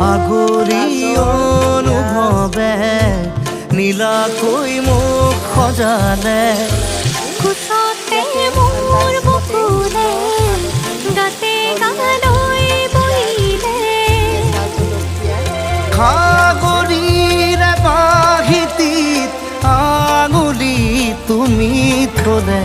আগৰি অনুভৱে নীলাকৈ মোক সজালে কোচতে মোৰ বকুলে গাতে গালৈ বহিলে সাগৰীৰে বাহিতিত আঙুলি তুমি থলে